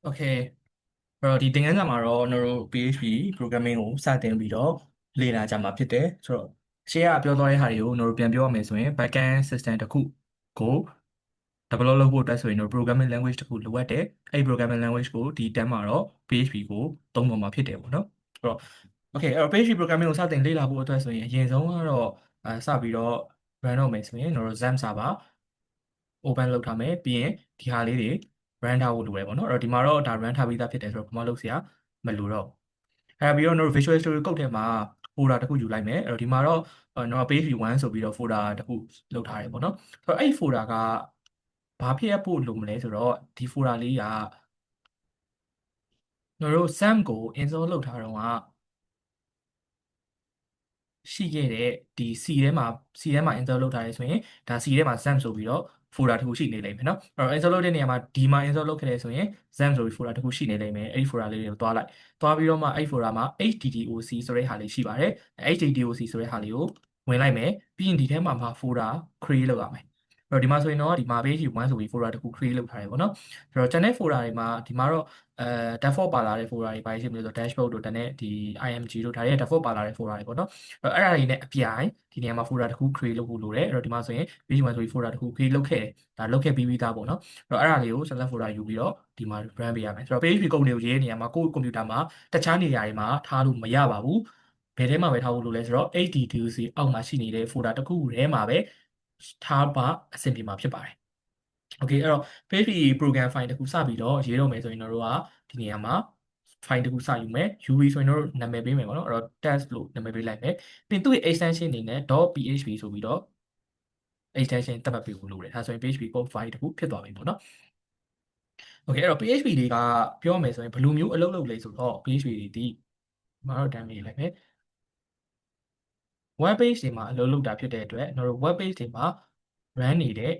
Okay အဲ့တော့ဒီသင်ခန်းစာမှာတော့ကျွန်တော်တို့ PHP programming ကိုစတင်ပြီးတော့လေ့လာကြမှာဖြစ်တယ်ဆိုတော့ရှေ့ကပြောသွားတဲ့ဟာတွေကိုကျွန်တော်တို့ပြန်ပြောရမယ်ဆိုရင် backend system တစ်ခုကို develop လုပ်ဖို့အတွက်ဆိုရင်တော့ programming language တစ်ခုလိုအပ်တယ်အဲ့ဒီ programming language ကိုဒီတန်းမှာတော့ PHP ကိုသုံးတော့မှာဖြစ်တယ်ပေါ့နော်အဲ့တော့ okay အဲ့တော့ PHP programming ကိုစတင်လေ့လာဖို့အတွက်ဆိုရင်အရင်ဆုံးကတော့စပြီးတော့ run တော့မယ်ဆိုရင်ကျွန်တော်တို့ XAMPP server open လုပ်ထားမယ်ပြီးရင်ဒီဟာလေးတွေ run ထားဖို့လိုတယ်ပေါ့နော်အဲ့တော့ဒီမှာတော့ဒါ run ထားပြီးသားဖြစ်တယ်ဆိုတော့ဘာမှလုပ်စရာမလိုတော့အဲ့ပြီးတော့ကျွန်တော်တို့ Visual Studio Code ထဲမှာ folder တစ်ခုယူလိုက်မယ်အဲ့တော့ဒီမှာတော့ကျွန်တော် page 1ဆိုပြီးတော့ folder တစ်ခုလုပ်ထားတယ်ပေါ့နော်ဆိုတော့အဲ့ဒီ folder ကဘာဖြစ်ရဖို့လိုမလဲဆိုတော့ဒီ folder လေးကကျွန်တော်တို့ XAMPP ကို install လုပ်ထားတော့ရှိခဲ့တဲ့ဒီ C ထဲမှာ install လုပ်ထားရဲဆိုရင်ဒါ C ထဲမှာ XAMPP ဆိုပြီးတော့ folder တစ်ခုရှိနေလိမ့်မယ်เนาะအဲ့တော့ install လုပ်တဲ့နေရာမှာဒီမှာ install လုပ်ခဲ့တယ်ဆိုရင် XAMPP ဆိုပြီး folder တစ်ခုရှိနေလိမ့်မယ်အဲ့ဒီ folder လေးတွေကိုတွားလိုက်တွားပြီးတော့မှအဲ့ဒီ folder မှာ HTTOC ဆိုတဲ့ဟာလေးရှိပါတယ် HTTOC ဆိုတဲ့ဟာလေးကိုဝင်လိုက်မယ်ပြီးရင်ဒီထဲမှာ folder create လုပ်ရမယ်အဲ့တော့ဒီမှာဆိုရင်တော့ဒီမှာ page 1ဆိုပြီး folder တစ်ခု create လုပ်ထားတယ်ပေါ့နော်အဲ့တော့ channel folder တွေမှာဒီမှာတော့default ပါလာတဲ့ folder တွေပါရှိမလို့ဆို dashboard တို့တနဲ့ဒီ IMG တို့ဒါတွေ default ပါလာတဲ့ folder တွေပေါ့နော်အဲ့ဒါတွေနဲ့အပြိုင်ဒီနေရာမှာ folder တစ်ခု create လုပ်ဖို့လိုတယ်အဲ့တော့ဒီမှာဆိုရင် page 1ဆိုပြီး folder တစ်ခု create လုပ်ခဲ့တယ်ဒါလုပ်ခဲ့ပြီးသားပေါ့နော်အဲ့တော့အဲ့ဒါလေးကို select folder ယူပြီးတော့ဒီမှာ run ပေးရမယ်ဆိုတော့ PHP ကုတ်တွေကိုရေးတဲ့နေရာမှာကိုယ့် computer မှာတခြားနေရာတွေမှာထားလို့မရပါဘူးဘယ်ထဲမှာပဲထားဖို့လိုလဲဆိုတော့ HTTOC အောက်မှာရှိနေတဲ့ folder တစ်ခုထဲမှာပဲထားပါအဆင်ပြေမှာဖြစ်ပါတယ် Okay အဲ့တော့ PHP program file တစ်ခုစပြီးတော့ရေးတော့မယ်ဆိုရင်တို့ကဒီနေရာမှာ file တစ်ခုစယူမယ်ယူပြီးဆိုရင်တို့နာမည်ပေးမယ်ပေါ့နော်အဲ့တော့ test လို့နာမည်ပေးလိုက်မယ်ပြီးသူ့ရဲ့ extension အနေနဲ့ .php ဆိုပြီးတော့ extension သတ်မှတ်ပေးဖို့လိုတယ်ဒါဆိုရင် PHP code file တစ်ခုဖြစ်သွားပြီပေါ့နော် Okay အဲ့တော့ PHP တွေကပြောမယ်ဆိုရင်ဘယ်လိုမျိုးအလုပ်လုပ်လဲဆိုတော့ PHP တွေဒီမှာတော့တမ်းပေးလိုက်မယ် web page တွေမှာအလုပ်လုပ်တာဖြစ်တဲ့အတွက်ကျွန်တော်တို့ web page တွေမှာ run နေတဲ့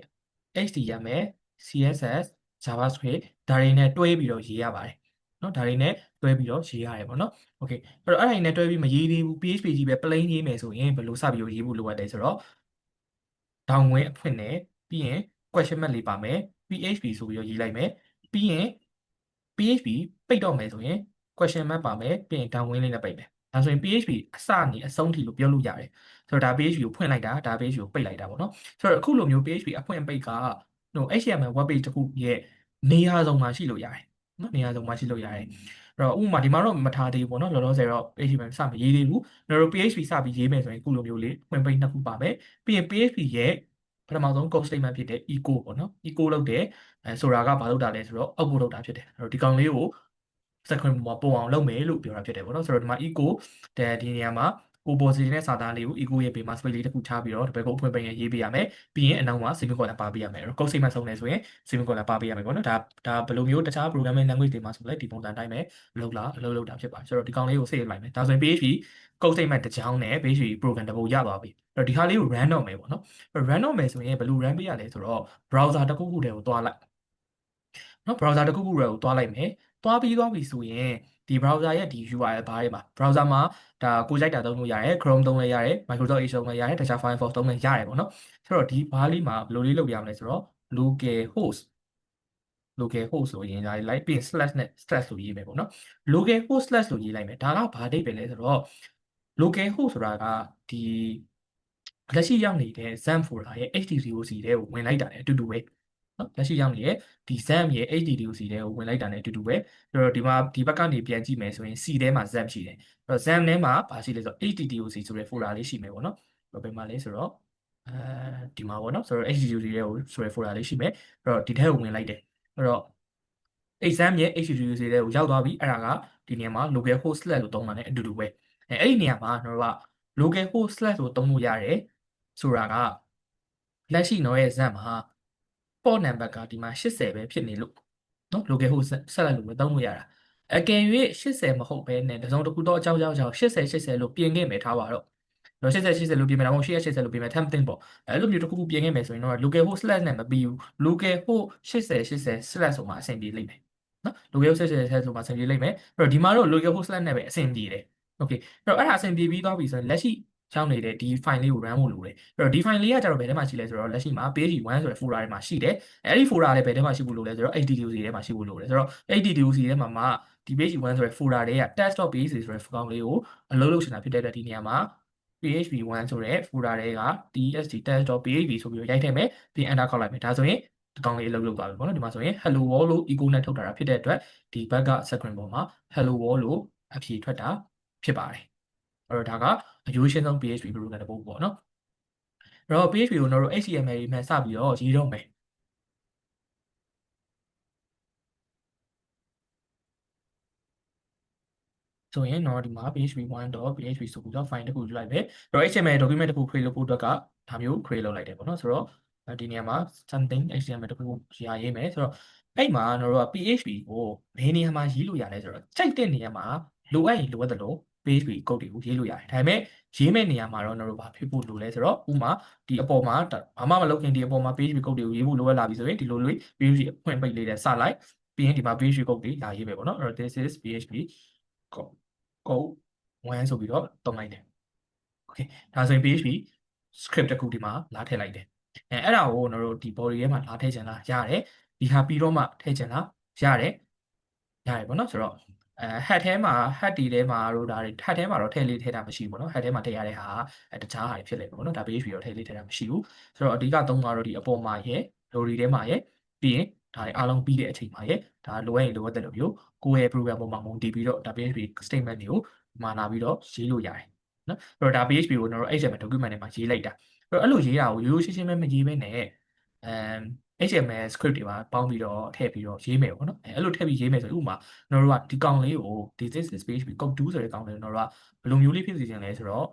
HTML CSS JavaScript ဒါတွေနဲ့တွဲပြီးတော့ရေးရပါတယ်เนาะဒါတွေနဲ့တွဲပြီးတော့ရေးရတယ်ပေါ့เนาะ Okay အဲ့တော့အဲ့ဒါတွေနဲ့တွဲပြီးမရေးသေးဘူး PHP ကြီးပဲ plain ရေးမယ်ဆိုရင်ဘယ်လိုစပြီးတော့ရေးဖို့လိုအပ်လဲဆိုတော့ဒေါင်ဝင်အဖွင့်နဲ့ပြီးရင် question mark လေးပါမယ် PHP ဆိုပြီးတော့ရေးလိုက်မယ်ပြီးရင် PHP ပိတ်တော့မယ်ဆိုရင် question mark ပါမယ်ပြီးရင်ဒေါင်ဝင်လေးနဲ့ပိတ်မယ်ဒါဆိုရင် PHP အစနေအဆုံးထိလို့ပြောလို့ရတယ်ဆိုတော့ဒါ PHP ကိုဖွင့်လိုက်တာဒါ PHP ကိုပိတ်လိုက်တာပေါ့နော်ဆိုတော့အခုလိုမျိုး PHP အဖွင့်ပိတ်ကဟို HTML web page တစ်ခုရဲ့နေရာစုံမှာရှိလို့ရတယ်နော်နေရာစုံမှာရှိလို့ရတယ်အဲ့တော့ဥပမာဒီမှာတော့မထားသေးဘူးပေါ့နော်လောလောဆယ်တော့ PHP စမရေးသေးဘူးကျွန်တော်တို့ PHP စပြီးရေးမယ်ဆိုရင်အခုလိုမျိုးလေးဖွင့်ပိတ်နှစ်ခုပါမယ်ပြီးရင် PHP ရဲ့ပထမဆုံး code statement ဖြစ်တဲ့ echo ပေါ့နော် echo လုပ်တယ်ဆိုတာကဘာလုပ်တာလဲဆိုတော့ output လုပ်တာဖြစ်တယ်အဲ့တော့ဒီကောင်လေးကိုစက္ကွန်မှာပုံအောင်လုပ်မယ်လို့ပြောတာဖြစ်တယ်ပေါ့နော်ဆိုတော့ဒီမှာ echo ဒီနေရာမှာကိုပေါ်စီတဲ့စာသားလေးကို echo ရဲ့ဘေးမှာ space လေးတစ်ခုထားပြီးတော့ဒီဘက်ကိုအဖွင့်ပိတ်ရရေးပေးရမယ်ပြီးရင်အနောက်မှာ semicolon ပါပေးရမယ်အဲ့တော့ code statement ဆုံးတယ်ဆိုရင် semicolon ပါပေးရမယ်ပေါ့နော်ဒါဘယ်လိုမျိုးတခြား programming language တွေမှာဆိုလဲဒီပုံစံတိုင်းပဲလုပ်တာဖြစ်ပါတယ်ဆိုတော့ဒီကောင်လေးကို save လိုက်မယ်ဒါဆိုရင် PHP code statement တစ်ချောင်းနဲ့ PHP program တစ်ပုဒ်ရသွားပြီအဲ့တော့ဒီဟာလေးကို run တော့မယ်ပေါ့နော် run တော့မယ်ဆိုရင်ဘယ်လို run ပေးရလဲဆိုတော့ browser တစ်ခုခုတည်းကိုတွားလိုက်နော် browser တစ်ခုခုတည်းကိုတွားလိုက်မယ်တွားပြီဆိုရင်ဒီ browser ရဲ့ဒီ URL ဘားတွေမှာ browser မှာဒါကိုကြိုက်တာသုံးလို့ရတယ် Chrome သုံးလည်းရတယ် Microsoft Edge သုံးလည်းရတယ်တခြား Firefox သုံးလည်းရတယ်ပေါ့နော်ဆိုတော့ဒီဘားလေးမှာဘယ်လိုလေးလုပ်ရမလဲဆိုတော့ local host လို့ရေးလိုက်ပြီးရင် slash နဲ့ slash လို့ရေးမယ်ပေါ့နော် local host slash လို့ရေးလိုက်မယ်ဒါကဘာအဓိပ္ပာယ်လဲဆိုတော့ local host ဆိုတာကဒီလက်ရှိရောက်နေတဲ့ XAMPP folder ရဲ့ HTTOC တွေကိုဝင်လိုက်တာ ਨੇ အတူတူပဲနော်လက်ရှိရောက်နေတဲ့ဒီ XAMPP ရဲ့ HTTOC တွေကိုဝင်လိုက်တာ ਨੇ အတူတူပဲအဲ့တော့ဒီမှာဒီဘက်ကနေပြန်ကြည့်မယ်ဆိုရင် C ထဲမှာ XAMPP ရှိတယ်အဲ့တော့ XAMPP ထဲမှာဘာရှိလဲဆိုတော့ HTTOC ဆိုတဲ့ folder လေးရှိမယ်ပေါ့နော်ဘယ်မှာလဲဆိုတော့ဒီမှာပေါ့နော်ဆိုတော့ HTTOC တွေကိုဆိုတဲ့ folder လေးရှိမယ်အဲ့တော့ဒီထဲကိုဝင်လိုက်တယ်အဲ့တော့ exam ရဲ့ HTTP တွေကိုရောက်သွားပြီအဲ့ဒါကဒီနေရာမှာ local host slash လို့သုံးတာ ਨੇ အတူတူပဲအဲ့ဒီနေရာမှာကျွန်တော်တို့က local host slash ကိုသုံးလို့ရတယ်ဆိုတာကလက်ရှိတော့ရဲ့ exam မှာ port number ကဒီမှာ80ပဲဖြစ်နေလို့နော် local host slash လို့ပဲသုံးလို့ရတာအကယ်၍80မဟုတ်ဘဲနဲ့တစ်စုံတစ်ခုတော့အကြောင်း80လို့ပြင်ခဲ့မယ်ထားပါတော့တော့80လို့ပြင်မယ်ဒါမှမဟုတ်80လို့ပြင်မယ် something ပေါ့အဲ့လိုမျိုးတစ်ခုခုပြင်ခဲ့မယ်ဆိုရင်တော့ local host slash နဲ့မပြီးဘူး local host 80 slash ဆိုမှအဆင်ပြေလိမ့်မယ်နော် local host 80ဆိုမှအဆင်ပြေလိမ့်မယ်အဲ့တော့ဒီမှာတော့ local host slash နဲ့ပဲအဆင်ပြေတယ် okay အဲ့တော့အဲ့ဒါအဆင်ပြေပြီးသွားပြီဆိုရင်လက်ရှိ ရှောင်းနေတဲ့ဒီ file လေးကို run ဖို့လိုတယ်အဲ့တော့ဒီ file လေးကကျတော့ဘယ်ထဲမှာရှိလဲဆိုတော့လက်ရှိမှာ php1 ဆိုတဲ့ folder ထဲမှာရှိတယ်အဲ့ဒီ folder လည်းဘယ်ထဲမှာရှိဖို့လိုလဲဆိုတော့ HTTOC ထဲမှာရှိဖို့လိုတယ်ဆိုတော့ HTTOC ထဲမှာမှဒီ php1 ဆိုတဲ့ folder တွေက test.php ဆိုတဲ့ file လေးကိုအလုပ်လုပ်ချင်တာဖြစ်တဲ့အတွက်ဒီနေရာမှာ php1 ဆိုတဲ့ folder တွေက test.php ဆိုပြီးတော့ရိုက်ထည့်မယ်ပြီး enter ခေါက်လိုက်မယ်ဒါဆိုရင်ဒီကောင်လေးအလုပ်လုပ်သွားပြီပေါ့နော်ဒီမှာဆိုရင် hello world လို့ echo နဲ့ထုတ်ထားတာဖြစ်တဲ့အတွက်ဒီဘက်က screen ပေါ်မှာ hello world လို့အဖြေထွက်တာဖြစ်ပါတယ်အဲ့တော့ဒါကအရိုးရှင်းဆုံး PHP program တစ်ပုဒ်ပေါ့နော်အဲ့တော့ PHP ကိုကျွန်တော်တို့ HTML တွေနဲ့စပြီးတော့ရေးတော့မယ်ဆိုရင်တော့ဒီမှာ php1.php ဆိုပြီးတော့ file တစ်ခုယူလိုက်မယ်အဲ့တော့ HTML document တစ်ခု create လုပ်ဖို့အတွက်ကဒါမျိုး create လုပ်လိုက်တယ်ပေါ့နော်ဆိုတော့ဒီနေရာမှာ something HTML တစ်ခုရေးမယ်ဆိုတော့အဲ့မှာကျွန်တော်တို့က PHP ကိုဘယ်နေရာမှာရေးလို့ရလဲဆိုတော့ကြိုက်တဲ့နေရာမှာလိုအပ်ရင်လိုအပ်သလို PHP code တွေကိုရေးလို့ရတယ်ဒါပေမဲ့ရေးမဲ့နေရာမှာတော့ကျွန်တော်တို့ဘာဖြစ်ဖို့လိုလဲဆိုတော့ဥမာဒီအပေါ်မှာဘာမှမလုပ်ခင်ဒီအပေါ်မှာ PHP code တွေကိုရေးဖို့လိုအပ်လာပြီဆိုရင်ဒီလိုလေး PHP အဖွင့်ပိတ်လေးနဲ့စလိုက်ပြီးရင်ဒီမှာ PHP code တွေလာရေးပဲပေါ့နော်အဲ့တော့ this is PHP code 1ဆိုပြီးတော့တုံးလိုက်တယ် okay ဒါဆိုရင် PHP script တစ်ခုဒီမှာလာထည့်လိုက်တယ်အဲ့ဒါကိုကျွန်တော်တို့ဒီ body ထဲမှာလာထည့်ချင်လားရတယ်ဒီဟာပြီးတော့မှထည့်ချင်လားရတယ်ပေါ့နော်ဆိုတော့head ထဲမှာ head တီထဲမှာတို့ဒါတွေ head ထဲမှာတော့ထည့်လေးထည့်တာမရှိဘူးပေါ့နော် head ထဲမှာထည့်ရတဲ့ဟာတခြားဟာတွေဖြစ်လိမ့်မယ်ပေါ့နော်ဒါ PHP တော့ထည့်လေးထည့်တာမရှိဘူးဆိုတော့အဓိကသုံးကတော့ဒီအပေါ်မှာရဲ့ lorry ထဲမှာရဲ့ပြီးရင်ဒါတွေအားလုံးပြီးတဲ့အချိန်မှာရဲ့ဒါလိုအပ်ရင်လိုအပ်တဲ့လိုမျိုးကိုယ့်ရဲ့ program ပေါ်မှာမုံတည်ပြီးတော့ဒါ PHP statement တွေကိုမှာလာပြီးတော့ရေးလို့ရတယ်နော်အဲ့တော့ဒါ PHP ကိုကျွန်တော်တို့ HTML document ထဲမှာရေးလိုက်တာအဲ့လိုရေးတာကိုရိုးရိုးရှင်းရှင်းပဲမရေးဘဲနဲ့HTML script တွေပါပေါင်းပြီးတော့ထည့်ပြီးတော့ရေးမယ်ပေါ့နော်အဲ့လိုထည့်ပြီးရေးမယ်ဆိုရင်ဥပမာကျွန်တော်တို့ကဒီကောင်လေးကို this is PHP code 2ဆိုတဲ့ကောင်လေးကိုကျွန်တော်တို့ကဘယ်လိုမျိုးလေးဖြစ်စေချင်လဲဆိုတော့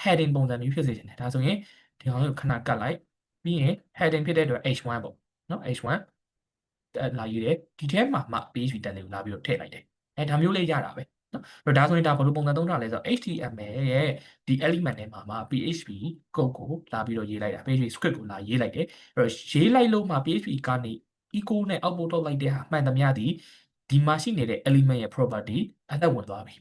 heading ပုံစံမျိုးဖြစ်စေချင်တယ်ဒါဆိုရင်ဒီကောင်လေးကိုခဏကတ်လိုက်ပြီးရင် heading ဖြစ်တဲ့အတွက် h1 ပေါ့နော် h1 လာရေးတယ်ဒီထဲမှာမှ PHP တက်လေးကိုလာပြီးတော့ထည့်လိုက်တယ်ဒါမျိုးလေးရတာပဲနော်အဲ့ဒါဆိုရင်ဒါဘယ်လိုပုံစံသုံးထားလဲဆိုတော့ HTML ရဲ့ဒီ element ထဲမှာ PHP code ကိုလာပြီးတော့ရေးလိုက်တာ PHP script ကိုလာရေးလိုက်တယ်အဲ့တော့ရေးလိုက်လို့မှ PHP ကနေ echo နဲ့ output ထုတ်လိုက်တဲ့ဟာမှန်သမျှဒီမှာရှိနေတဲ့ element ရဲ့ property အသက်ဝင်သွားပြီ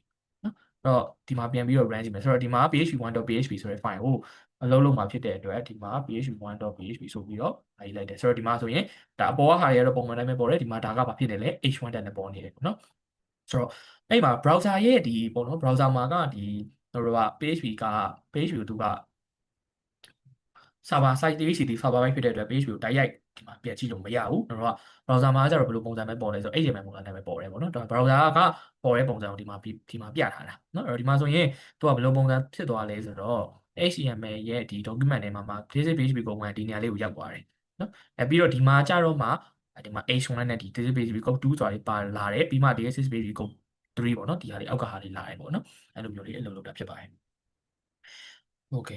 နော်အဲ့တော့ဒီမှာပြန်ပြီးတော့ run ကြည့်မယ်ဆိုတော့ဒီမှာ php1.php ဆိုတဲ့ file ကိုအလုပ်လုပ်မှာဖြစ်တဲ့အတွက်ဒီမှာ php1.php ဆိုပြီးတော့ရေးလိုက်တယ်ဆိုတော့ဒီမှာဆိုရင်ဒါအပေါ်ကဟာတွေကတော့ပုံမှန်တိုင်းပဲပေါ်တယ်ဒီမှာဒါကဘာဖြစ်နေလဲ h1 တက်နဲ့ပေါ်နေတယ်ပေါ့နော်ဆိုတော့အဲ့မှာ browser ရဲ့ဒီပေါ့နော် browser မှာကဒီတို့က PHP ကိုသူက server side PHP server side ဖြစ်တဲ့အတွက် PHP ကိုတိုက်ရိုက်ဒီမှာပြန်ကြည့်လို့မရဘူးတို့က browser မှာကျတော့ဘယ်လိုပုံစံပဲပေါ်လဲဆိုတော့ HTML ပုံစံနဲ့ပဲပေါ်တယ်ပေါ့နော်ဒါ browser ကပေါ်တဲ့ပုံစံကိုဒီမှာပြထားတာเนาะအဲ့တော့ဒီမှာဆိုရင်သူကဘယ်လိုပုံစံဖြစ်သွားလဲဆိုတော့ HTML ရဲ့ဒီ document ထဲမှာbasic PHP ပုံစံဒီနေရာလေးကိုရောက်သွားတယ်เนาะပြီးတော့ဒီမှာကျတော့မှဒီမှာ h1 နဲ့ဒီ basic PHP code 2ဆိုတာလေးပါလာတယ်ပြီးမှ basic PHP code 3ပေါ့နော်ဒီဟာလေးအောက်ကဟာလေးလာတယ်ပေါ့နော်အဲ့လိုမျိုးလေးအလုပ်လုပ်တာဖြစ်ပါတယ်โอเค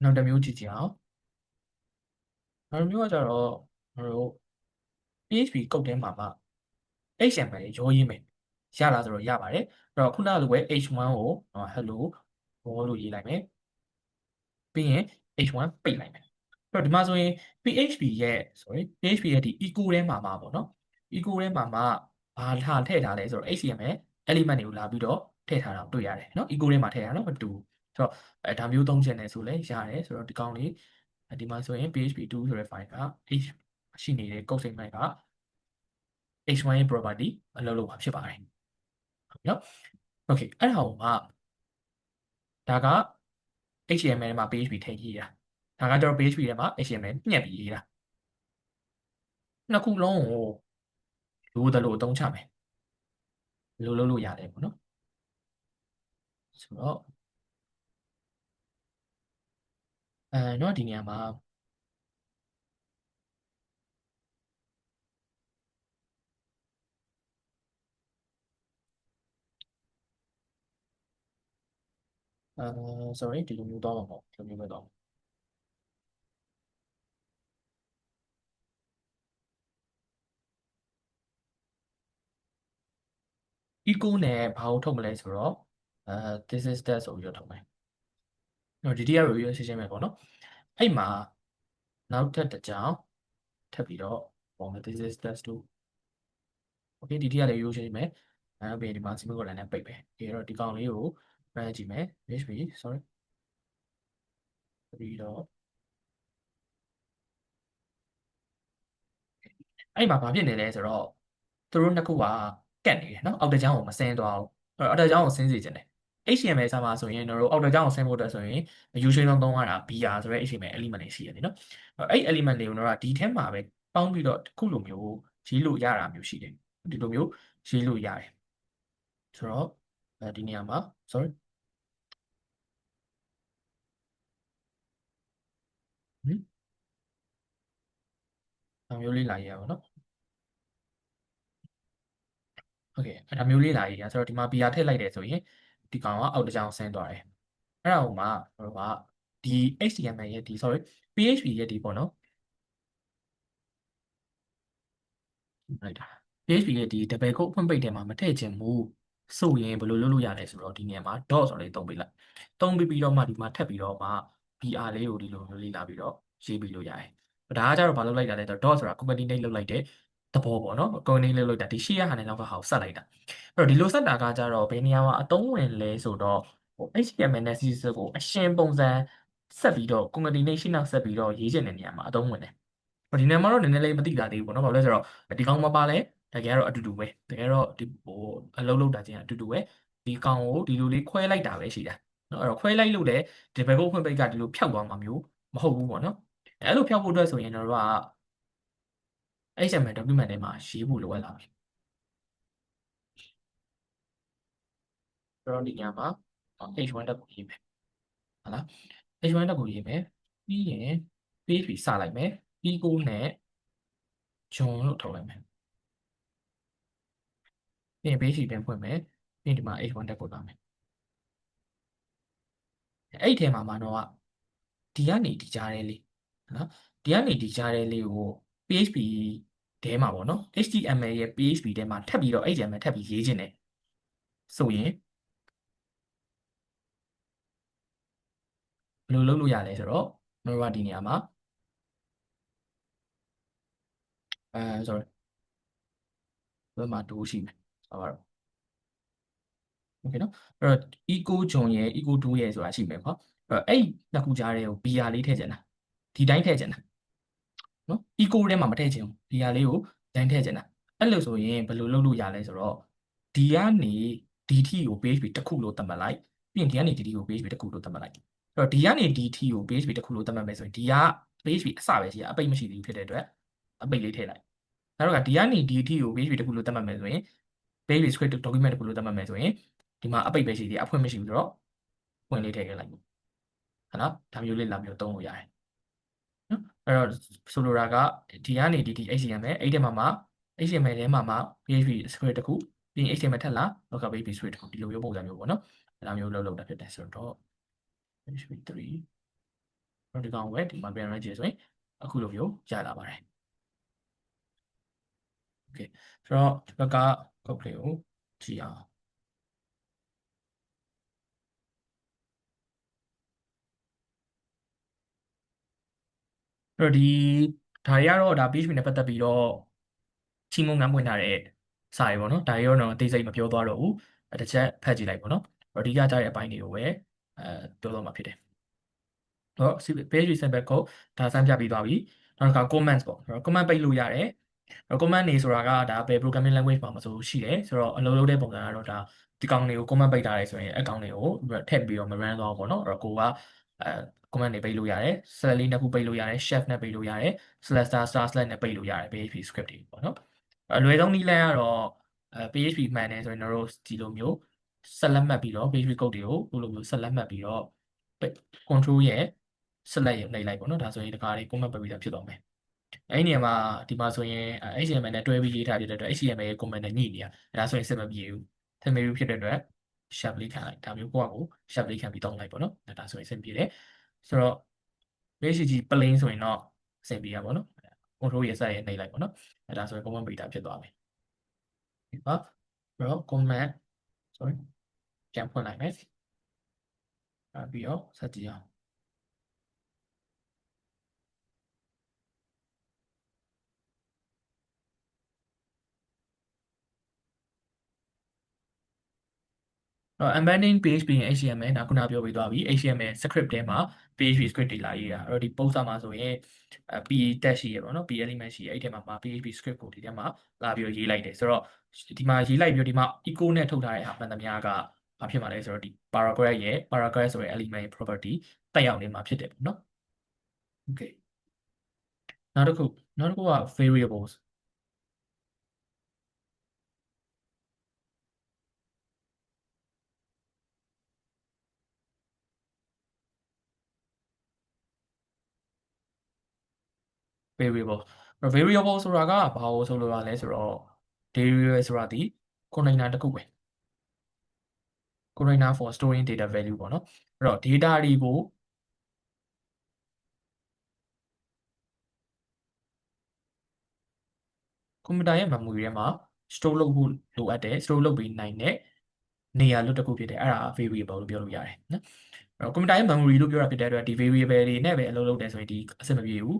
နောက်တစ်မျိုးကြည့်ကြည့်အောင်နောက်တစ်မျိုးကကြတော့ကျွန်တော်တို့ PHP ကုတ်ထဲမှာHTML ရောရေးမယ်ရလားဆိုတော့ရပါတယ်အဲ့တော့ခုနကလိုပဲ h1 ကိုhello world လို့ရေးလိုက်မယ်ပြီးရင် h1 ပိတ်လိုက်မယ်အဲ့တော့ဒီမှာဆိုရင် PHP ရဲ့ PHP ရဲ့ဒီ echo ထဲမှာပေါ့နော် echo ထဲမှာဘာထားထည့်ထားလဲဆိုတော့ HTML element တွေကိုလာပြီးတော့ထည့်ထားတာတွေ့ရတယ်နော် echo ထဲမှာထည့်ရနော်မတူဆိုတော့ဒါမျိုးသုံးချင်တယ်ဆိုလဲရတယ်ဆိုတော့ဒီကောင်လေးဒီမှာဆိုရင် php2 ဆိုတဲ့ file က h ရှိနေတဲ့ code segment က h1 ရဲ့ property အလုပ်လုပ်မှာဖြစ်ပါတယ်နော် okay အဲ့ဒါကိုဒါက HTML ထဲမှာ PHP ထည့်ရေးတာဒါကကျတော့ PHP ထဲမှာ HTML ညှက်ပြီးရေးတာနှစ်ခုလုံးကိုလိုသလိုအသုံးချမယ်လိုလုပ်လို့ရတယ်ပေါ့နော်ဆိုတော့တော့ဒီနေရာမှာsorry ဒီလိုမျိုးတော့မှာပေါ့ဒီလိုမျိုးပဲတော့ echo နဲ့ဘာကိုထုတ်မလဲဆိုတော့this is that ဆိုပြီးတော့ထုတ်မယ်တော့ဒီတရား review ရှင်းရှင်းပဲပေါ့နော်အဲ့မှာနောက်ထပ်တစ်ကြောင်ထပ်ပြီးတော့ပုံမယ် this is that 2 okay ဒီတရားလည်းရိုးရှင်းမယ် နောက်ပြီးဒီမှာ semicolon နဲ့ပိတ်ပဲဒီတော့ဒီကောင်လေးကို run ကြည့်မယ် php sorry ပြီးတော့အဲ့မှာဘာဖြစ်နေလဲဆိုတော့သူတို့နှစ်ခုကကတ်နေတယ်နော်အောက်တစ်ကြောင်းကိုမဆင်းသွားဘူးအောက်တစ်ကြောင်းကိုဆင်းစေချင်တယ် HTML ဆာမှာဆိုရင်တို့အောက်တစ်ကြောင်းကိုဆင်းဖို့အတွက်ဆိုရင် usually သုံးရတာ BR ဆိုတဲ့ HTML element တွေရှိရတယ်နော်အဲ့ element တွေကိုတော့ဒီထဲမှာပဲပေါင်းပြီးတော့တစ်ခုလိုမျိုးရေးလို့ရတာမျိုးရှိတယ်ဒီလိုမျိုးရေးလို့ရတယ်ဆိုတော့ဒီနေရာမှာ sorry ဒါမျိုးလေးလာရအောင်နော်โอเคအဲ့ဒါမျိုးလေးလာရဆိုတော့ဒီမှာ BR ထည့်လိုက်တယ်ဆိုရင်ဒီကောင်ကအောက်တစ်ကြောင်းဆင်းသွားတယ်အဲ့ဒါကိုမှတို့ကဒီ HTML ရဲ့ဒီ sorry PHP ရဲ့ဒီပေါ့နော်လိုက်တာ PHP ရဲ့ဒီ double quote ဖွင့်ပိတ်ထဲမှာမထည့်ချင်ဘူးဆိုရင်ဘယ်လိုလုပ်လို့ရလဲဆိုတော့ဒီနေရာမှာ dot ဆိုလေးသုံးပေးလိုက်သုံးပြီးတော့မှဒီမှာထပ်ပြီးတော့မှ BR လေးကိုဒီလိုမျိုးလေးလာပြီးတော့ရေးပြီးလို့ရတယ်ဒါကကြတော့ဘာလုပ်လိုက်တာလဲဆိုတော့ dot ဆိုတာ company name လုပ်လိုက်တဲ့သဘောပေါ့နော် company name လုပ်လိုက်တာဒီရှေ့ရဟာနဲ့နောက်ကဟာကိုဆက်လိုက်တာအဲ့တော့ဒီလိုဆက်တာကကြတော့ဘယ်နေရာမှာအသုံးဝင်လဲဆိုတော့HTML နဲ့ CSS ကိုအရှင်းပုံစံဆက်ပြီးတော့ company name ရှင်းနောက်ဆက်ပြီးတော့ရေးချင်တဲ့နေရာမှာအသုံးဝင်တယ်ဒီနေရာမှာတော့နည်းနည်းလေးမသိတာသေးဘူးပေါ့နော်ဘာလို့လဲဆိုတော့ဒီကောင်မပါလဲတကယ်ကတော့အတူတူပဲတကယ်တော့ဒီအလုံးလုံးတာချင်းအတူတူပဲဒီကောင်ကိုဒီလိုလေးခွဲလိုက်တာပဲရှိတာနော်အဲ့တော့ခွဲလိုက်လို့လည်းဒီဘက်ကုတ်ဖွင့်ပိတ်ကဒီလိုဖြောက်သွားမှာမျိုးမဟုတ်ဘူးပေါ့နော်အဲ့လိုဖြောက်ဖို့အတွက်ဆိုရင်တော့က HTML document ထဲမှာရေးဖို့လိုအပ်လာပြီအဲ့တော့ဒီညမှာ H1 တက်ကိုရေးမယ်ဟုတ်လား H1 တက်ကိုရေးမယ်ပြီးရင် PHP စလိုက်မယ်ပြီးကိုနဲ့ John လို့ထုတ်လိုက်မယ်ပြီးရင် PHP ပြန်ဖွင့်မယ်ပြီးရင်ဒီမှာ H1 တက်ကိုလာမယ်အဲ့ဒီထဲမှာတော့ဒီကနေဒီကြားထဲလေးနော်ဒီကနေဒီကြားထဲလေးကို PHP ထဲမှာပေါ့နော် HTML ရဲ့ PHP ထဲမှာထပ်ပြီးတော့ HTML ထပ်ပြီးရေးခြင်းတယ်ဆိုရင်ဘယ်လိုလုပ်လို့ရလဲဆိုတော့ကျွန်တော်တို့ကဒီနေရာမှာsorry ဘယ်မှာ2ရှိမယ်ဟုတ်ပါတော့ okay နော်အဲ့တော့ eco john ရဲ့ eco 2ရဲ့ဆိုတာရှိမယ်ပေါ့အဲ့နှစ်ခုကြားထဲကို BR လေးထည့်ချင်တာဒီတိုင်းထည့်ချင်တာနော် eco ထဲမှာမထည့်ချင်ဘူး BR လေးကိုတိုင်းထည့်ချင်တာအဲ့လိုဆိုရင်ဘယ်လိုလုပ်လို့ရလဲဆိုတော့ဒီကနေ DT ကို PHP တစ်ခုလို့သတ်မှတ်လိုက်ပြီးရင်ဒီကနေ DT ကို PHP တစ်ခုလို့သတ်မှတ်လိုက်အဲ့တော့ဒီကနေ DT ကို PHP တစ်ခုလို့သတ်မှတ်မယ်ဆိုရင်ဒီက PHP အစပဲရှိရအပိတ်မရှိသေးဘူးဖြစ်တဲ့အတွက်အပိတ်လေးထည့်လိုက်နောက်တော့ဒီကနေ DT ကို PHP တစ်ခုလို့သတ်မှတ်မယ်ဆိုရင် PHP script document တစ်ခုလို့သတ်မှတ်မယ်ဆိုရင်ဒီမှာအပိတ်ပဲရှိသေးအဖွင့်မရှိဘူးဆိုတော့ဖွင့်လေးထည့်ခဲ့လိုက်ဟုတ်လားဒါမျိုးလေးလာပြီးတော့သုံးလို့ရတယ်နော်အဲ့တော့ဆိုလိုတာကဒီကနေဒီ HTML အဲ့ဒီမှာ HTML ထဲမှာ PHP script တစ်ခုပြီးရင် HTML ထက်လာနောက်က PHP script တစ်ခုဒီလိုမျိုးပုံစံမျိုးပေါ့နော်အဲ့ဒါမျိုးလုပ်တာဖြစ်တယ်ဆိုတော့ PHP 3တော့ဒီကောင်ပဲဒီမှာပြန်ရကြည့်ဆိုရင်အခုလိုမျိုးရလာပါတယ် okay ဆိုတော့ဒီဘက်က code လေးကိုကြည့်အောင်အဲ့တော့ဒါတွေကတော့ဒါ PHP နဲ့ပတ်သက်ပြီးတော့ချီးမွမ်းငန်းပွင့်ထားတဲ့စာတွေပေါ့နော်ဒါတွေရောတော့အသေးစိတ်မပြောသွားတော့ဘူးတစ်ချက်ဖတ်ကြည့်လိုက်ပေါ့နော်အဓိကကြားတဲ့အပိုင်းတွေကိုပဲပြောတော့မှာဖြစ်တယ်တော့ page sample code ဒါစမ်းပြပြီးသွားပြီနောက်တစ်ခါ comments ပေါ့ comment ပိတ်လို့ရတယ်command နေဆိုတာကဒါဘယ် programming language မှာမဆိုရှိတယ်ဆိုတော့အလုပ်လုပ်တဲ့ပုံစံကတော့ဒါဒီကောင်တွေကို command ပိတ်ထားရဲဆိုရင်အကောင်တွေကိုထည့်ပြီးတော့မ run သွားဘူးပေါ့နော်အဲ့တော့ကိုကcommand တွေပိတ်လို့ရတယ် slash လေးနှစ်ခုပိတ်လို့ရတယ် chef နဲ့ပိတ်လို့ရတယ် slash star star slash နဲ့ပိတ်လို့ရတယ် PHP script တွေပေါ့နော်အလွယ်ဆုံးနည်းလမ်းကတော့PHP မှန်တယ်ဆိုရင်တို့ဒီလိုမျိုးဆက်လက်မှတ်ပြီးတော့ PHP code တွေကိုလိုမျိုးဆက်လက်မှတ်ပြီးတော့ control ရဲ့ select ရဲ့နှိပ်လိုက်ပေါ့နော်ဒါဆိုရင်ဒီကားလေး comment ပိတ်ပြီးသားဖြစ်သွားမယ်အဲ့ဒီနေရာမှာဒီမှာဆိုရင် HTML နဲ့တွဲပြီးရေးထားဖြစ်တဲ့အတွက် HTML ရဲ့ comment နဲ့ညှိနေရအဲဒါဆိုရင်စက်မပြေဘူးစက်မပြေဘူးဖြစ်တဲ့အတွက် sharp လေးခံလိုက်ဒါမျိုးကိုယ့်အကို sharp လေးခံပြီးတောင်းလိုက်ပေါ့နော်ဒါဆိုရင်စက်ပြေတယ်ဆိုတော့ PHP plain ဆိုရင်တော့အဆင်ပြေရပါတော့ control ရဲ့ set ရဲ့နှိပ်လိုက်ပေါ့နော်အဲဒါဆိုရင် comment ပိတ်တာဖြစ်သွားပြီဒီပါတော့ comment sorry ပြန်ဖွင့်လိုက်မယ်ပြီးတော့ဆက်ကြည့်အောင် တော့ embedding PHP ရင် HTML ဒါခုနပြောပြီးသွားပြီ HTML script ထဲမှာ PHP script တွေလာရေးတာအဲ့တော့ဒီ poster မှာဆိုရင်P tag ရှိရပေါ့နော် P element ရှိရအဲ့ထဲမှာ PHP script ကိုဒီထဲမှာလာပြီးရေးလိုက်တယ်ဆိုတော့ဒီမှာရေးလိုက်ပြီးဒီမှာ echo နဲ့ထုတ်ထားတဲ့ဟာမှန်သမျှကဘာဖြစ်မှာလဲဆိုတော့ဒီ paragraph ရဲ့ paragraph ဆိုတဲ့ element ရဲ့ property တက်ရောက်နေမှာဖြစ်တယ်ပေါ့နော် okay နောက်တစ်ခုက variables variable ဆိုတာကဘာကိုဆိုလိုတာလဲဆိုတော့ variable ဆိုတာဒီ container တစ်ခုပဲ container for storing data value ပေါ့နော်အဲ့တော့ data တွေကိုကွန်ပျူတာရဲ့ memory ထဲမှာ store လုပ်ဖို့လိုအပ်တယ် store လုပ်ပေးနိုင်တဲ့နေရာလွတ်တစ်ခုဖြစ်တယ်အဲ့ဒါ variable လို့ပြောလို့ရတယ်နော်အဲ့တော့ကွန်ပျူတာရဲ့ memory လို့ပြောတာဖြစ်တဲ့အတွက်ဒီ variable တွေနဲ့ပဲအလုပ်လုပ်တယ်ဆိုရင်ဒီအဆင်မပြေဘူး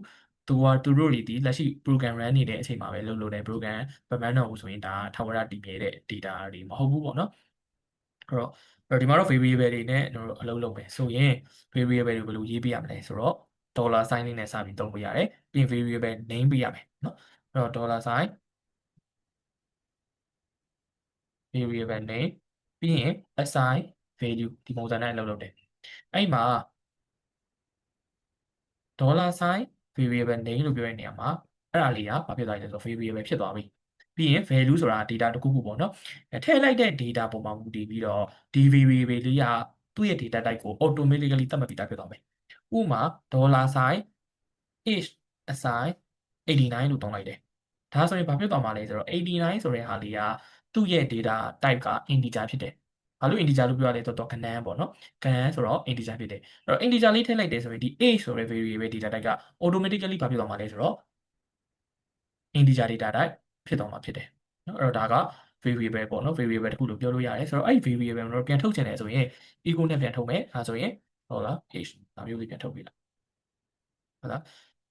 သူတို့တွေဒီလက်ရှိ program run နေတဲ့အချိန်မှာပဲလုပ်တယ် program မ run တော့ဘူးဆိုရင်ဒါထာဝရတည်မြဲတဲ့ data တွေမဟုတ်ဘူးပေါ့နော်အဲ့တော့ဒီမှာတော့ variable တွေနဲ့ကျွန်တော်တို့အလုပ်လုပ်မယ်ဆိုရင် variable တွေဘယ်လိုရေးပြရမလဲဆိုတော့ dollar sign လေးနဲ့စပြီးသုံးပြရတယ်ပြီးရင် variable name ပေးရမယ်နော်အဲ့တော့ dollar sign variable name ပြီးရင် assign value ဒီပုံစံနဲ့အလုပ်လုပ်တယ်အဲ့မှာ dollar sign variable name လို့ပြောတဲ့နေရာမှာအဲ့ဒါလေးကဘာဖြစ်သွားလဲဆိုတော့ variable ဖြစ်သွားပြီပြီးရင် value ဆိုတာ data တစ်ခုခုပေါ့နော်ထည့်လိုက်တဲ့ data ပုံမှာမူတည်ပြီးတော့ဒီ variable လေးကသူ့ရဲ့ data type ကို automatically သတ်မှတ်ပြီးသားဖြစ်သွားမယ်ဥပမာ dollar sign age assign 89လို့တောင်းလိုက်တယ်ဒါဆိုရင်ဘာဖြစ်သွားမှာလဲဆိုတော့89ဆိုတဲ့ဟာလေးကသူ့ရဲ့ data type က integer ဖြစ်တယ်ဘာလို့ integer လို့ပြောရလဲဆိုတော့ကဏ္ဍပေါ့နော်ကဏ္ဍဆိုတော့ integer ဖြစ်တယ်အဲ့တော့ integer လေးထည့်လိုက်တယ်ဆိုရင်ဒီ age ဆိုတဲ့ variable data type က automatically ဘာဖြစ်သွားမှာလဲဆိုတော့ integer data type ဖြစ်သွားမှာဖြစ်တယ်နော်အဲ့တော့ဒါက variable ပေါ့နော် variable တစ်ခုလို့ပြောလို့ရတယ်ဆိုတော့အဲ့ဒီ variable ကိုတော့ပြန်ထုတ်ချင်တယ်ဆိုရင် echo နဲ့ပြန်ထုတ်မယ်အဲဆိုရင်ဟုတ်လား age ဒါမျိုးလေးပြန်ထုတ်ပြီလားဟုတ်လား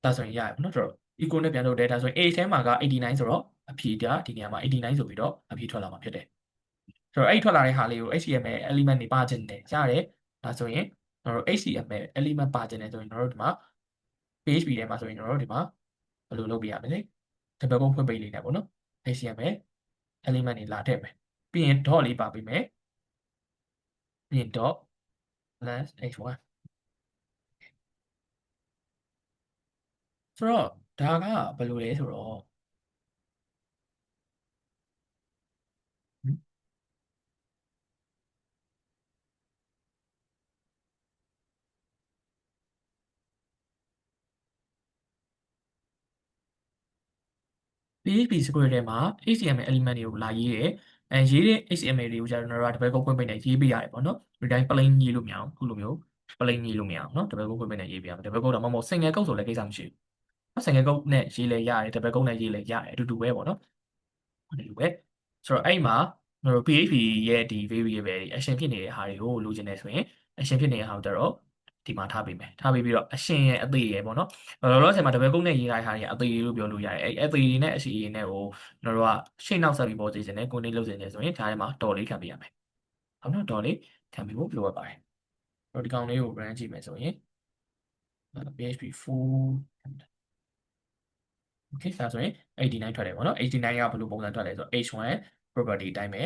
ဒါဆိုရင်ရရပါတော့ဆိုတော့ echo နဲ့ပြန်ထုတ်တယ်ဒါဆိုရင် age ထဲမှာက89ဆိုတော့အဖြေကဒီနေရာမှာ89ဆိုပြီးတော့အဖြေထွက်လာမှာဖြစ်တယ်ဆိုတော့အဲ့ထွက်လာတဲ့ဟာလေးကို HTML element တွေပါခြင်းတယ်ရတယ်ဒါဆိုရင်ကျွန်တော်တို့ HTML element ပါခြင်းတယ်ဆိုရင်ကျွန်တော်တို့ဒီမှာ PHP ထဲမှာဆိုရင်ကျွန်တော်တို့ဒီမှာဘယ်လိုလုပ်ပြရမလဲတပတ်ကုန်းဖွင့်ပိတ်လေးနဲ့ပေါ့နော် HTML element တွေလာထည့်မယ်ပြီးရင် dot လေးပါပေးမယ်ပြီးရင် dot plus h1 ဆိုတော့ဒါကဘယ်လိုလဲဆိုတော့ PHP script ထဲမှာ HTML element တွေကိုလာရေးတယ်ရေးတဲ့ HTML တွေကိုကျတော့ကျွန်တော်တို့က double quote ဖွင့်ပိတ်နဲ့ရေးပေးရတယ်ပေါ့နော်ဒီတိုင်း plain ရေးလို့မရအောင်ခုလိုမျိုး plain ရေးလို့မရအောင်နော် double quote ဖွင့်ပိတ်နဲ့ရေးပေးရမယ် double quote တော့မဟုတ် single quote ဆိုလည်းကိစ္စမရှိဘူး single quote နဲ့ရေးလဲရတယ် double quote နဲ့ရေးလဲရတယ်အတူတူပဲပေါ့နော်ဒီလိုပဲဆိုတော့အဲ့မှာကျွန်တော်တို့ PHP ရဲ့ဒီ variable တွေ action ဖြစ်နေတဲ့ဟာတွေကိုလိုချင်တယ်ဆိုရင် action ဖြစ်နေတဲ့ဟာကိုကျတော့ဒီမှာထားပေးမယ်ထားပေးပြီးတော့ action ရဲ့အသေးရဲ့ပေါ့နော်လောလောဆယ်မှာ double quote နဲ့ရေးထားတဲ့ဟာတွေအသေးလို့ပြောလို့ရတယ်အဲ့အသေးနဲ့အရှိနဲ့ကိုကျွန်တော်တို့ကရှေ့နောက်ဆက်ပြီးပေါ်စေချင်တယ်ကိုနေလုပ်စေချင်တယ်ဆိုရင်ဒါထဲမှာ dot လေးခံပေးရမယ်ဟုတ်နော် dot လေးခံပေးဖို့လိုအပ်ပါတယ်တော့ဒီကောင်လေးကို run ကြည့်မယ်ဆိုရင် PHP full okay ဒါဆိုရင်89ထွက်တယ်ပေါ့နော်89ကဘယ်လိုပုံစံထွက်လဲဆိုတော့ h1 property အတိုင်းပဲ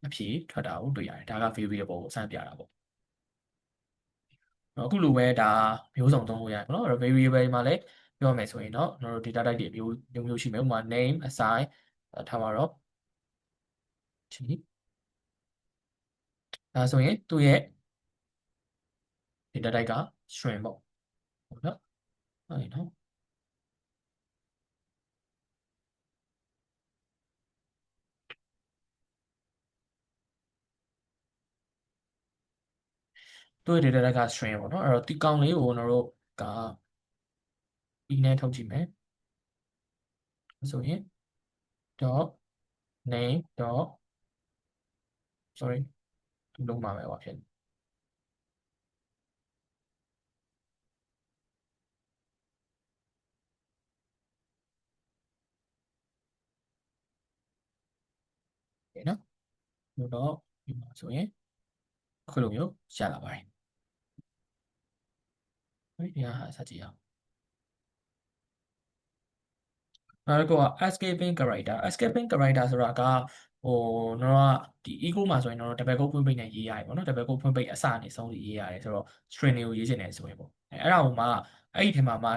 အဖြေထွက်တာကိုတွေ့ရတယ်ဒါက variable ကိုစမ်းပြတာပေါ့အခုလိုပဲဒါမျိုးစုံသုံးလို့ရတယ်ပေါ့နော် variable မှာလည်းပြောမယ်ဆိုရင်တော့ကျွန်တော်တို့ data type တွေမျိုးရှိမယ်ဥပမာ name assign ထားပါတော့ဒီဒါဆိုရင်သူ့ရဲ့ data type က string ပေါ့ဟုတ်နော်ဟုတ်နော်သူ့ရဲ့ data type က string ပေါ့နော်အဲ့တော့ဒီကောင်လေးကိုကျွန်တော်တို့က e နဲ့ထုတ်ကြည့်မယ်ဆိုရင် dot name dot sorry ဒီလုံးမှာပဲဟောဖြစ်တယ်နော်လို့တော့ဒီမှာဆိုရင် အခုလိုမျိုးရလာပါတယ်ဒီဟာစကြည့်အောင်နောက်တစ်ခုက escaping character ဆိုတာကဟိုတော့ဒီ ego မှာဆိုရင်တော့ double quote ဖွင့်ပိတ်နဲ့ရေးရတယ်ပေါ့နော် double quote ဖွင့်ပိတ်အစနဲ့ဆုံးစီရေးရတယ်ဆိုတော့ string တွေကိုရေးချင်တယ်ဆိုရင်ပေါ့အဲ့ဒါကိုမှအဲ့ဒီထဲမှာမှ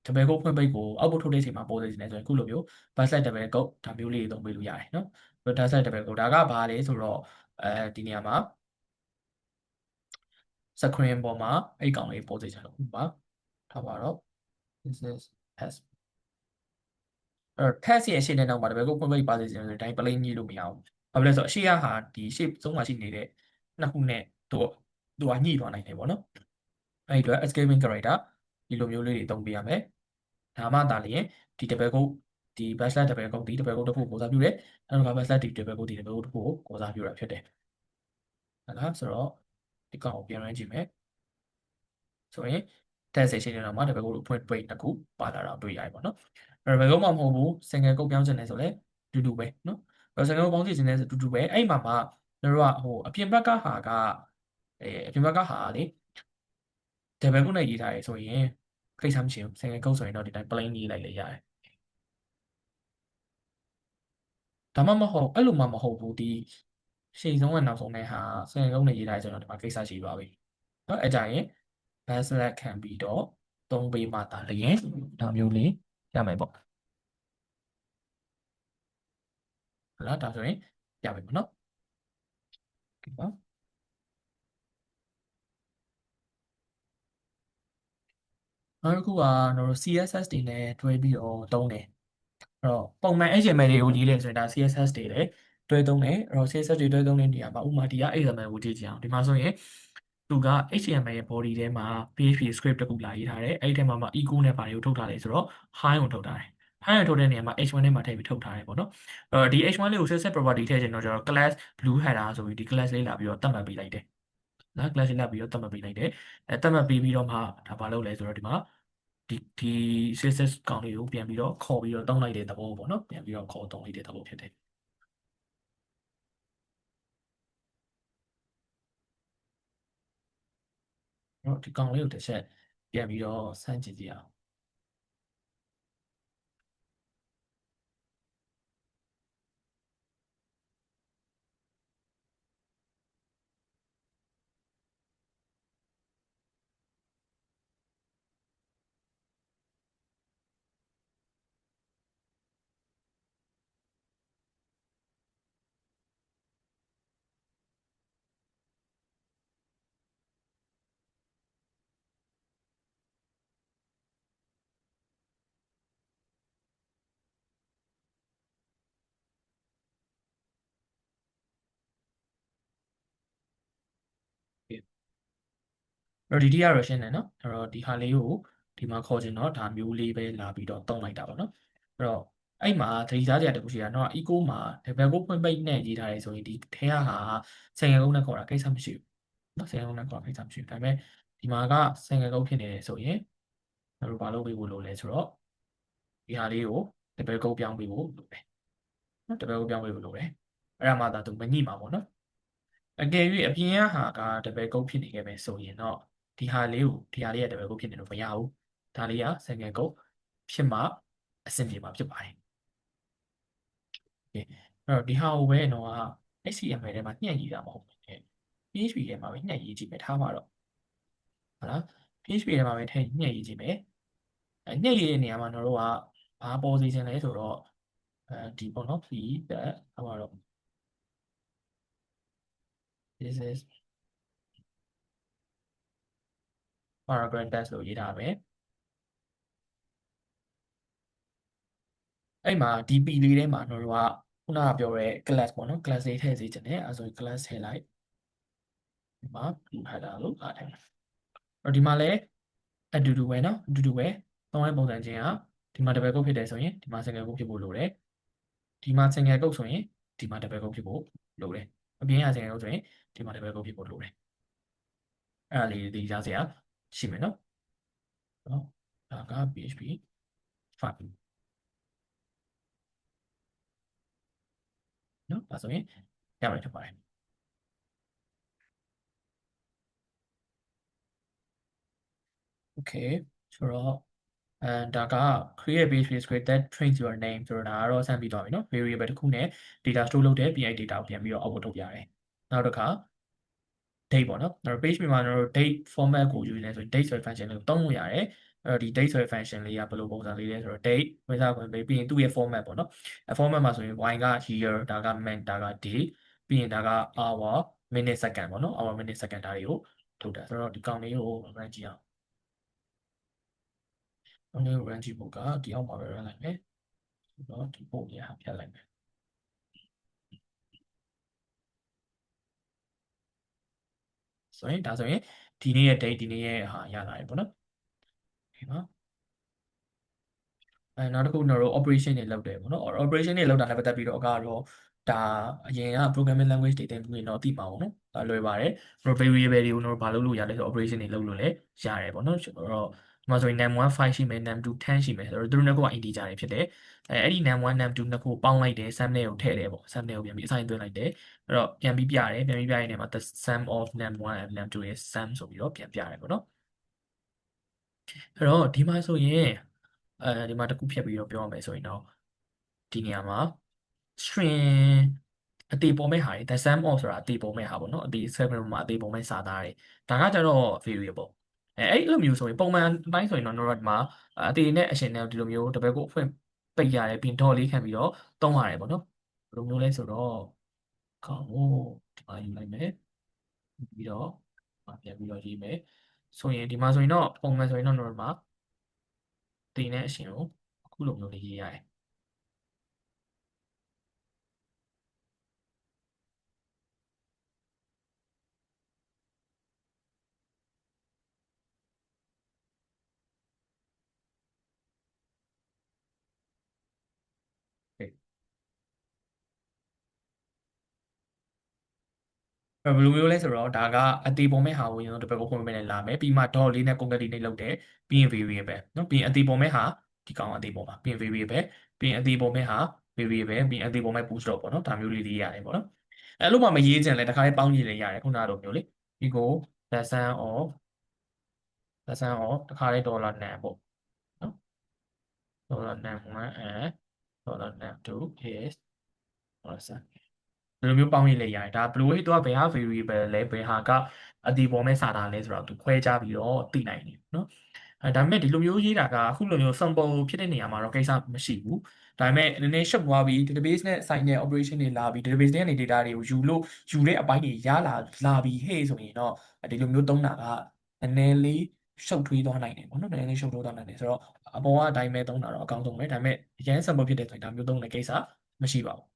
double quote ဖွင့်ပိတ်ကို output ထုတ်တဲ့အချိန်မှာပေါ်စေချင်တယ်ဆိုရင်ခုလိုမျိုး backslash double quote ဒါမျိုးလေးတွေသုံးပေးလို့ရတယ်နော် backslash double quote ဒါကဘာလဲဆိုတော့ဒီနေရာမှာ screen ပေါ်မှာအဲ့ကောင်လေးပေါ်စေချင်လို့ပါထားပါတော့ this is s text ရဲ့အရှိတဲ့နောက်မှာတပည့်ကိုဖွင့်ပိတ်ပါစေချင်တယ်ဆိုရင်တိုင်း plain ကြီးလို့မရဘူး။ဘာဖြစ်လဲဆိုတော့အရှိရဟာဒီ shape သုံးမှာရှိနေတဲ့နှစ်ခုနဲ့သူကညှိသွားနိုင်တယ်ပေါ့နော်။အဲ့ဒီအတွက် escaping character ဒီလိုမျိုးလေးတွေသုံးပေးရမယ်။ဒါမှသာလျှင်ဒီတပည့်ကိုဒီ backslash တပည့်ကိုဒီတပည့်ကိုတစ်ခုကိုကိုးစားပြုတယ်။နောက်တစ်ခါ backslash ဒီတပည့်ကိုဒီတပည့်ကိုတစ်ခုကိုကိုးစားပြုတာဖြစ်တယ်။ဟုတ်လားဆိုတော့ဒီကောင်ကိုပြန်ရမ်းကြည့်မယ်။ဆိုရင် text section ထဲမှာတပည့်ကိုဖွင့်ပိတ်တစ်ခုပါလာတာတွေ့ရတယ်ပေါ့နော်။ဘယ်တော့မှမဟုတ်ဘူး single ကုတ်ပြောင်းချင်တယ်ဆိုလဲတူတူပဲနော်။ single ပေါင်းစီစဉ်တယ်ဆိုတူတူပဲအဲ့မှာမှတို့ကဟိုအပြင်ဘက်ကဟာကအပြင်ဘက်ကဟာလေ double ကုတ်နဲ့ရေးထားရဲဆိုရင်ကိစ္စမရှိဘူး single ကုတ်ဆိုရင်တော့ဒီတိုင်း plain ရေးလိုက်လေရတယ်။ဒါမှမဟုတ်အဲ့လိုမှမဟုတ်ဘူးဒီရှေ့ဆုံးကနောက်ဆုံးနဲ့ဟာ single ကုတ်နဲ့ရေးထားရဲဆိုတော့ဒီမှာကိစ္စရှိသွားပြီ။နော်အဲ့ကြရင် backslash ခံပြီးတော့သုံးပေးမှသာလျှင်ဒါမျိုးလေးရမယ်ပေါ့ဟုတ်လားဒါဆိုရင်ရပြီပေါ့နော်ဒီပါနောက်တစ်ခုကတို့ CSS တွေနဲ့တွဲပြီးတော့သုံးတယ်အဲ့တော့ပုံမှန် HTML တွေကိုရေးလဲဆိုရင်ဒါ CSS တွေလည်းတွဲသုံးတယ်အဲ့တော့ CSS တွေတွဲသုံးတဲ့နေရာမှာဥပမာဒီက XML ကိုကြည့်ကြအောင်ဒီမှာဆိုရင်သူက HTML ရဲ့ body ထဲမှာ PHP script တခုလာရေးထားတယ်အဲ့ဒီထဲမှာ echo နဲ့ဘာတွေကိုထုတ်ထားလဲဆိုတော့ hi ကိုထုတ်ထားတယ် hi ကိုထုတ်တဲ့နေရာမှာ h1 ထဲမှာထည့်ပြီးထုတ်ထားတယ်ပေါ့နော်အဲ့တော့ဒီ h1 လေးကို set property ထည့်ချင်တော့ကျတော့ class blue header ဆိုပြီးဒီ class လေးလာပြီးတော့သတ်မှတ်ပေးလိုက်တယ်နော် class လေးလာပြီးတော့သတ်မှတ်ပေးလိုက်တယ်သတ်မှတ်ပေးပြီးတော့မှဒါဘာလုပ်လဲဆိုတော့ဒီမှာဒီ CSS ကောင်လေးကိုပြန်ပြီးတော့ခေါ်ပြီးတော့တောင်းလိုက်တဲ့သဘောပေါ့နော်ပြန်ပြီးတော့ခေါ်တောင်းလိုက်တဲ့သဘောဖြစ်တယ်အဲ့တော့ဒီကောင်လေးကိုတစ်ချက်ပြန်ပြီးတော့စမ်းကြည့်ကြည့်အောင်အဲ့တော့ဒီတိရရရှင်းတယ်နော်အဲ့တော့ဒီဟာလေးကိုဒီမှာခေါ်ချင်တော့ဒါမျိုးလေးပဲလာပြီးတော့တုံးလိုက်တာပေါ့နော်အဲ့တော့အဲ့မှာသတိထားကြရတဲ့ခုရှိတာတော့ eco မှာ level ကိုဖွင့်ပိတ်နဲ့ရေးထားရဲဆိုရင်ဒီထဲကဟာဆယ်ငယ်ကုန်းနဲ့ခေါ်တာကိစ္စမရှိဘူးနော်ဆယ်ငယ်ကုန်းနဲ့ခေါ်တာကိစ္စမရှိဘူးဒါပေမဲ့ဒီမှာကဆယ်ငယ်ကုန်းဖြစ်နေတယ်ဆိုရင်တို့ဘာလုပ်ပေးဖို့လိုလဲဆိုတော့ဒီဟာလေးကို level ကုန်းပြောင်းပေးဖို့လိုတယ်နော် level ကုန်းပြောင်းပေးဖို့လိုတယ်အဲ့ဒါမှသာသူမညှိမှာပေါ့နော်အကယ်၍အပြင်ကဟာက double code ဖြစ်နေခဲ့မယ်ဆိုရင်တော့ဒီဟာလေးက double code ဖြစ်နေလို့မရဘူးဒါလေးက single code ဖြစ်မှအဆင်ပြေမှာဖြစ်ပါတယ်အဲ့တော့ဒီဟာကိုပဲတော့ HTML ထဲမှာညှက်ရေးတာမဟုတ်ဘူး PHP ထဲမှာပဲညှက်ရေးကြည့်မယ်ထားပါတော့ဟုတ်လား PHP ထဲမှာပဲထည့်ညှက်ရေးကြည့်မယ်ညှက်ရေးတဲ့နေရာမှာတို့ကဘာပေါ်စီခြင်းလဲဆိုတော့ဒီပေါ့နော် p တဲ့ထားပါတော့ this is paragraph text လို့ရေးထားမယ်အဲ့မှာဒီ p လေးထဲမှာတို့ကခုနကပြောတဲ့ class ပေါ့နော် class လေးထည့်စေချင်တယ်အဲဆိုရင် class ထည့်လိုက်ဒီမှာ header လို့ထားတယ်အဲ့ဒီမှာလည်းအတူတူပဲเนาะအတူတူပဲသုံးတဲ့ပုံစံချင်းကဒီမှာ double quote ဖြစ်တယ်ဆိုရင်ဒီမှာ single quote ဖြစ်ဖို့လိုတယ်ဒီမှာ single quote ဆိုရင်ဒီမှာ double quote ဖြစ်ဖို့လိုတယ်အပြင်က single quote ဆိုရင်ဒီမှာ double quote ဖြစ်ဖို့လိုတယ်အဲ့ဒါလေးဒီကြားစရာရှိမယ်เนาะဒါက PHP 5เนาะဒါဆိုရင်ရမယ်ဖြစ်ပါတယ် okay ဆိုတော့ဒါက create a page script that trains your name ဆိုတော့ဒါကတော့စမ်းပြီးသွားပြီเนาะ variable တစ်ခုနဲ့ data store လုပ်တဲ့ PI data ကိုပြန်ပြီးတော့ output ထုတ်ပြရတယ်နောက်တစ်ခါ date ပေါ့နော်ကျွန်တော် page မှာကျွန်တော်တို့ date format ကိုယူနေဆိုရင် date ဆိုတဲ့ function လေးကိုသုံးလို့ရတယ်အဲ့တော့ဒီ date ဆိုတဲ့ function လေးကဘယ်လိုပုံစံလေးလဲဆိုတော့ date ဝင်စားခွင့်ပေးပြီးရင်သူ့ရဲ့ format ပေါ့နော်format မှာဆိုရင် y က year ဒါက month ဒါက day ပြီးရင်ဒါက hour minute second ပေါ့နော် hour minute second ဒါတွေကိုထုတ်တာဆိုတော့ဒီကောင်လေးကို run ကြည့်အောင်ဒီ run ကြည့်ဖို့ကဒီအောက်မှာပဲ run လိုက်မယ်ဆိုတော့ဒီပုံလေးဟာဖြတ်လိုက်မယ်ဆိုရင်ဒါဆိုရင်ဒီနေ့ရဲ့ date ဒီနေ့ရဲ့ဟာရလာပြီပေါ့နော်ဒီမှာနောက်တစ်ခုကျွန်တော်တို့ operation တွေလုပ်တယ်ပေါ့နော် operation တွေလုပ်တာနဲ့ပတ်သက်ပြီးတော့ကတော့ဒါအရင်က programming language တွေတင်ပြီးရင်တော့သိပါပါတော့ဒါလွယ်ပါတယ် variable တွေကိုကျွန်တော်ဘာလုပ်လို့ရလဲဆိုတော့ operation တွေလုပ်လို့လည်းရတယ်ပေါ့နော်ဆိုတော့ဒီမှာဆိုရင် num1 5ရှိမယ် num2 10ရှိမယ်ဆိုတော့သူတို့နှစ်ခုက integer တွေဖြစ်တယ်အဲ့ဒီ num1 num2 နှစ်ခုပေါင်းလိုက်တယ် sum နဲ့ကိုထည့်တယ်ပေါ့ sum နဲ့ကိုပြန်ပြီး assign သွင်းလိုက်တယ်အဲ့တော့ပြန်ပြီးပြတယ်ပြန်ပြီးပြရင်ဒီမှာ the sum of num1 and num2 is sum ဆိုပြီးတော့ပြန်ပြတယ်ပေါ့နော်အဲ့တော့ဒီမှာဆိုရင်ဒီမှာတစ်ခုဖြတ်ပြီးတော့ပြောရမယ်ဆိုရင်တော့ဒီနေရာမှာ string အတေပေါ်မဲ့ဟာတွေ the sum of ဆိုတာအတေပေါ်မဲ့ဟာပေါ့နော်အတေ segment မှာအတေပေါ်မဲ့စာသားတွေဒါကကြတော့ variable အဲ့လိုမျိုးဆိုရင်ပုံမှန်အတိုင်းဆိုရင်တော့ဒီမှာအတေနဲ့အရှင်နဲ့ဒီလိုမျိုးတပည့်ကိုအဖွင့်ပိတ်ရတယ်ပြီး dot လေးခံပြီးတော့သုံးရတယ်ပေါ့နော်ဘယ်လိုမျိုးလဲဆိုတော့ကောင်းဒီမှာယူလိုက်မယ်ပြီးတော့ပြန်ပြီးတော့ရေးမယ်ဆိုရင်ဒီမှာဆိုရင်တော့ပုံမှန်ဆိုရင်တော့ဒီမှာတေနဲ့အရှင်ကိုအခုလိုမျိုးလေးရေးရတယ်ဘယ်လိုမျိုးလဲဆိုတော့ဒါကအသေးပုံမဲ့ဟာကိုကျွန်တော်တပတ်ကိုဖွင့်ပေးနေလာမယ်ပြီးမှ dot လေးနဲ့ concatenate လုပ်တယ်ပြီးရင် variable เนาะပြီးရင်အသေးပုံမဲ့ဟာဒီကောင်အသေးပုံပါပြီးရင် variable ပြီးရင်အသေးပုံမဲ့ဟာ variable ပြီးရင်အသေးပုံမဲ့ push dot ပေါ့เนาะဒါမျိုးလေးတွေရတယ်ပေါ့เนาะအဲ့လိုမှမရေးချင်လဲတခါလေးပေါင်းကြည့်လဲရတယ်ခုနလိုမျိုးလေဒီကို lesson of တခါလေး dollar name ပေါ့เนาะ dollar name 1 and dollar name 2 is lesson ဒီလိုမျိုးပေါင်းရေးလဲရတယ်ဒါဘယ်လိုဟိတော့ဘယ်ဟာ variable လဲဘယ်ဟာကအတီပေါ်မဲ့စာသားလဲဆိုတော့သူခွဲခြားပြီးတော့သိနိုင်တယ်เนาะဒါပေမဲ့ဒီလိုမျိုးရေးတာကအခုလိုမျိုး sample ဖြစ်တဲ့နေရာမှာတော့ကိစ္စမရှိဘူးဒါပေမဲ့နည်းနည်းရှုပ်သွားပြီး database နဲ့ဆိုင်တဲ့ operation တွေလာပြီး database ထဲကနေ data တွေကိုယူတဲ့အပိုင်းတွေရလာပြီးဟေ့ဆိုရင်တော့ဒီလိုမျိုးသုံးတာကနည်းနည်းလေးရှုပ်ထွေးသွားနိုင်တယ်ပေါ့နော်နည်းနည်းလေးရှုပ်ထွေးသွားနိုင်တယ်ဆိုတော့အပေါ်ကအတိုင်းပဲသုံးတာတော့အကောင်းဆုံးပဲဒါပေမဲ့အရင် sample ဖြစ်တဲ့ဆိုရင်ဒါမျိုးသုံးတဲ့ကိစ္စမရှိပါဘူး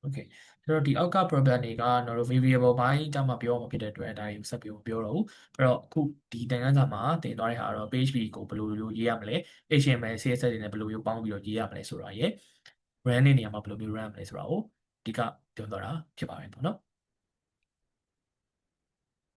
โอเคဆိုတော့ဒီအောက်က problem တွေကကျွန်တော်တို့ variable ဘိုင်းကြောင့်မှပြောမှာဖြစ်တဲ့အတွက်ဒါတွေကိုဆက်ပြီးမပြောတော့ဘူးအဲ့တော့အခုဒီသင်ခန်းစာမှာသင်သွားတဲ့ဟာတော့ PHP ကိုဘယ်လိုရေးရမလဲ HTML CSS တွေနဲ့ဘယ်လိုမျိုးပေါင်းပြီးတော့ရေးရမလဲဆိုတာရယ် run တဲ့နေရာမှာဘယ်လိုမျိုး run မလဲဆိုတာကိုအဓိကပြောသွားတာဖြစ်ပါတယ်ပေါ့နော်